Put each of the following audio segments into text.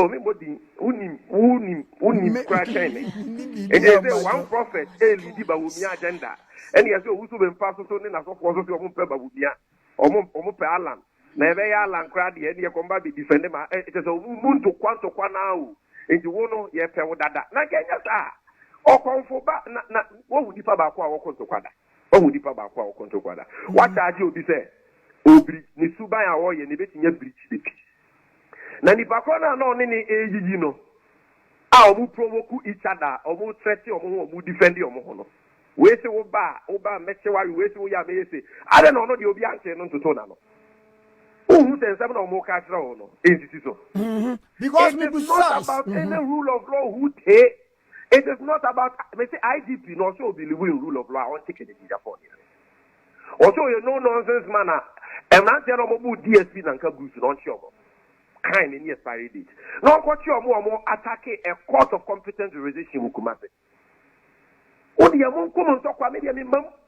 Oh, me body, unim crack me. It is one prophet, Eli Diba agenda. And he has also been passed on in a soft water of Peba Wubia, or Alan. Never Alan cried the idea combat be defended. It is a moon to quanto now. And you won't know yet that. Nakaya, or come for back. What would you pay back our conto quada? What would you pay back our conto quada? What are you to say? Obri, Nisubaya or Yenibet in your breach the peace. Nanipakona no nini age, you know. Our who provoke each other, or who threaten or who defend your mono. We say, Oba, Mechewa, we say, we say, I don't know, you'll be answering to Tonano. Who says seven or more cash or no? Because it is not about any rule of law who take. It is not about, they say IGP, not so believe in rule of law, I want to take it in Japan. Also, you know, nonsense manner, and not tell them about DSP and Kabus, not sure. Kind in expiry date. Now, what you are more attacking a court of competent jurisdiction will come up. What do you want to come talk about? Maybe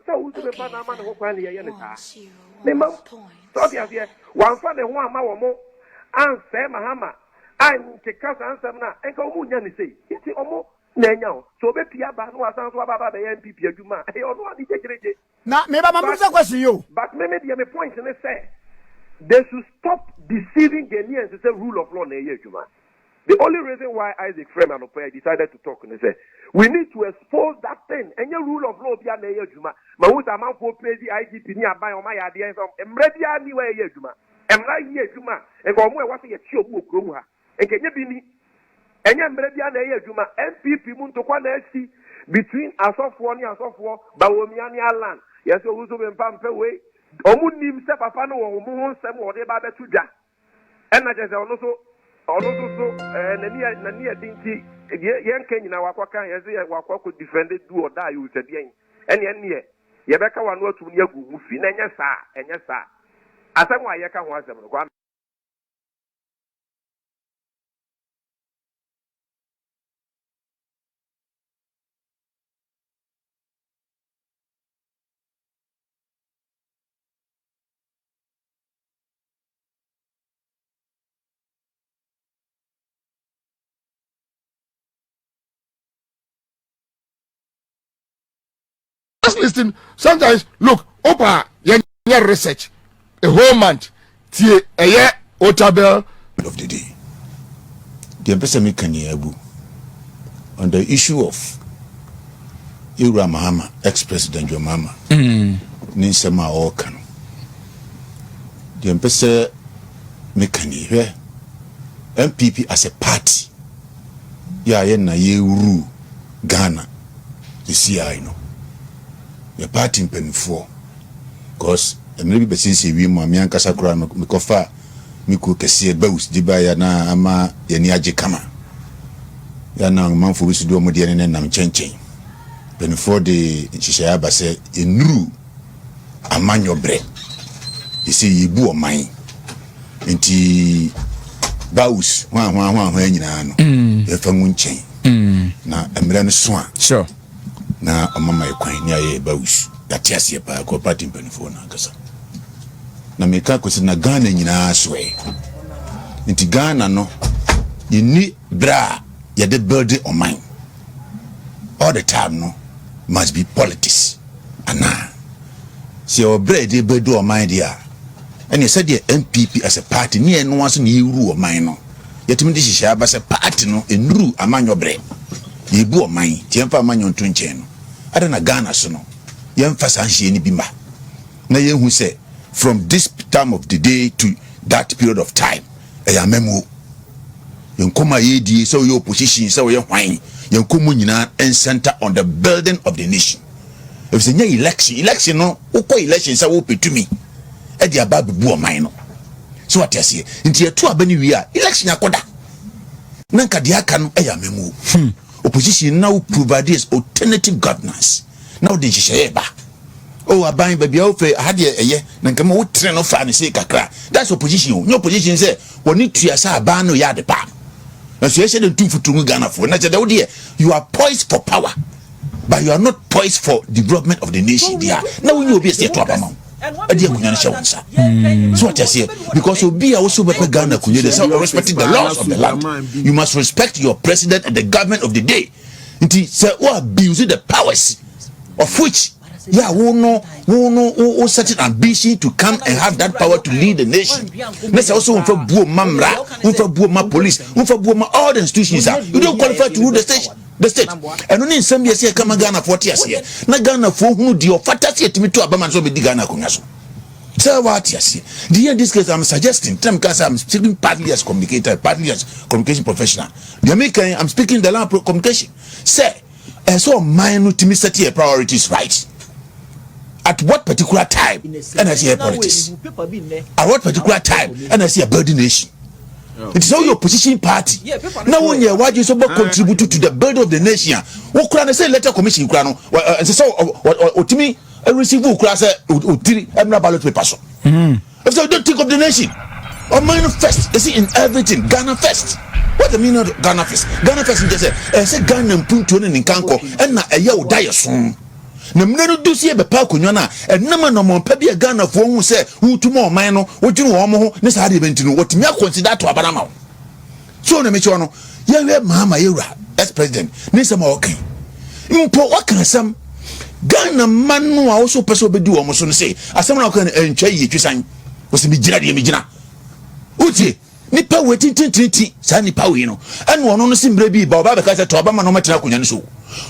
so who's the Panama who can hear you? So, yes, one for the one more and Sam Mahama and the cousin answer now and go Munyan say, it's almost Nanyao. So, be Piaba was answered by the NPP. Juma. I don't want to take it. Now, maybe I'm not question you, but maybe you have a point in the say. They should stop deceiving Ghanaians to say rule of law. The only reason why Isaac Freeman decided to talk and say we need to expose that thing. And your rule of law be a near Juma. Mahuta man for pay the IGP near by my ideas of Emredia anywhere Juma. And right here Juma and go away what a chill book and can you be me? And your Emredia near Juma MPP Muntoquana between Asofwani and Asofwa Bawomiania land. Yes, also been pumped away. Omunim se papa no wo mu nsem wo de ba betu dwa ena je se ono so nani adinti yen kan nyina wakwaka ye se wakwako defend do or die you said yen ene ye beka wa no atum ni agu mu fi na enye saa asem wa ye ka ho asem no kwa. Listen, sometimes look, Opa, your research a whole month, tie a year Otabel of the day. The Ambassador Kanyabu on the issue of Ira Mahama, ex-president your mama, Ninsema Okano. The Ambassador Mekani, MPP as a party, na ye Ghana, the CI no. The party in Penny4 because maybe be since we Mamian Casacra Mikofa Miku Kessie Bows Dibaya na ama yani Ajikama yana man for do modian and nam chenchen Penny4 de Chishayaba say enu amanyo bre you see yibu o man enti Bows wan nyina no e fa nchen na emre no so a sure na mama ekwan ni aye Bows that yes ye pa ko party Penny4 na kasa na meka ko na Ghana nyina so e nti Ghana no ni bra ya de build on mind all the time no must be politics ana si o bra de build on mind dia and you said the MPP as a party ni eno waso ni ru o mind no yetimi de hihia ba se party no enru amanyo bre yebu o mind tiemfa amanyo nto nchen no ada na Ghana so no yemfa sanhie ni bimba na yehu se from this time of the day to that period of time memo yenkoma yedi so your opposition so your hwan yenkomu nyina and center on the building of the nation if say election no ukọ election say wo petumi e dia ba bebu o man no so what you say nti etu abani wi a election akoda na nka dia aka no memo opposition now provide alternative governance now the shisheba oh aban baby o fe hade eye na nka mo tre no fa ne say kakra that's opposition no opposition say woni tuasa aban no ya de pa na so yese de tu futu Ghana for na tell you are poised for power but you are not poised for development of the nation there now when you be say to abama adi akunya sha wonsa so what I say because obi a also be Ghana kunye dey say respecting the laws of the land. You must respect your president and the government of the day. Nti say who abuse the powers of which who such an ambition to come and have that power to lead the nation. Let's also for buo mamra, for buo ma police, for buo ma all the institutions. You don't qualify to rule the state. And only in some years here come Ghana 40 years here. Na Ghana for who the fantasy to me to Abaman so be Ghana kunyaso. So what yes here. In this case I'm suggesting because I'm speaking partly as communicator, partly as communication professional. The American I'm speaking the language of communication. Say so mine to me set here priorities right. At what particular time and I see a politics? At what particular time and I see a building nation? It's all your opposition party. Now when you're why you so contribute to the building of the nation, what can say letter commission crano? So to me, I receive who class I'm not ballot paper. If so don't think of the nation. Or manifest, you see in everything, Ghana first. What the meaning of Ghana first? Ghana first is say Ghana and to in Kanko and na a year will die soon. Na mnero do see be pa konwa na enama no mo pa bia Ghana fo hu se hu tumo man no wodwene wo mo ho ne sa de benti no wotimi akonsider to abana ma so na me cho no ye we mama yewra ex president ne se ma okan mpo wakan sam Ghana man no a wo so pese obedi wo mo so no se asem na okan entwa yi twisan wo se mi gira de mi gina uti nipa wetintintinti sa nipa we no ene wono no simbre bi ba oba be ka se to obama no matena konya no so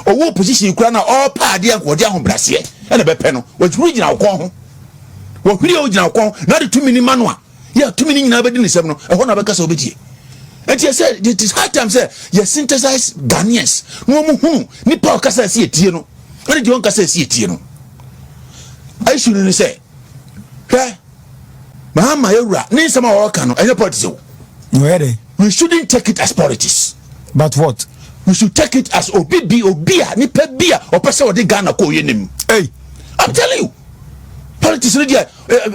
owo position kura na all party ankode ahobrase ene be pe no wajuru gina akon ho wo hwiri o gina akon na de 2 mini manual ya 2 mini nyina be di ne sem no e ho na be ka se obedie enti say it is hard time say you synthesize Ghanaians no mo hu nipa o ka se etie no ene di on ka se etie no Eish ni say hwe mama yewra ni sem a wo ka no enye politics o we shouldn't take it as politics. But what? We should take it as obia ni pe bia or person of the Ghana ko yenim. Hey, I'm telling you, politics no dia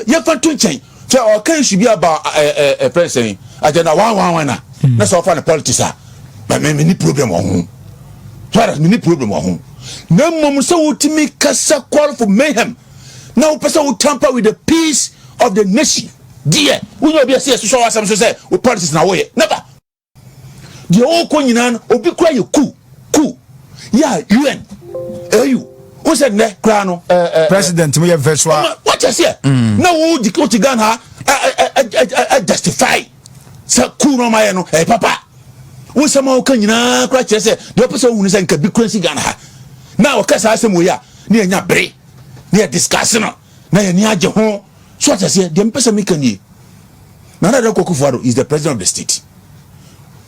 you fan to change. So our can should be about a president agenda 111 na so for the politics but me ni problem on home. So me ni problem on home. Na mom so ultimate kasa call for mayhem. Now person will tamper with the peace of the nation. Dear, we no be say so asam so say politics na way. Never. The whole Konyinan obi kura you coup. Yeah, UN. You. Who said ne krano? President me verse what you say? Now who the Ghana justify. Sa coup no my no. Hey papa. Who some Konyina kura say the person who say nka bi kura Ghana. Now okasa asem we ya. Ne anya bre. Ne discuss no. Na ya ni age ho. So what you say? The person me kan yi. Nana Dako Kufuor is the president of the state.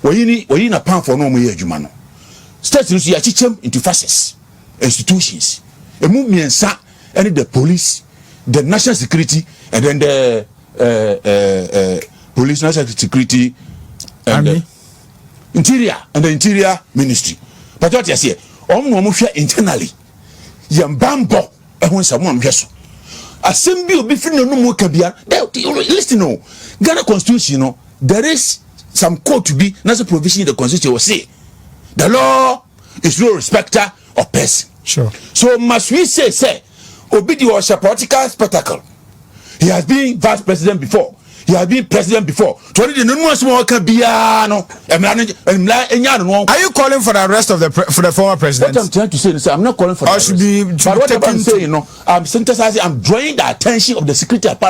When na pan for no more adwuma no state no so ya chichem into facets institutions emu miensa and the police, the national security, and then the police, national security, and the interior, and the interior ministry. But what you say no share internally yambambo ehun someone hweso assembly obi fi no mo kabia listen no Ghana constitution no there is some code to be that's a provision in the constitution will say the law is no respecter of person. Sure. So must we say Obidi was a political spectacle. He has been vice president before. He has been president before. Are you calling for the arrest of the former president? What I'm trying to say is I'm not calling for the arrest. But what I'm saying, I'm synthesizing, I'm drawing the attention of the security apparatus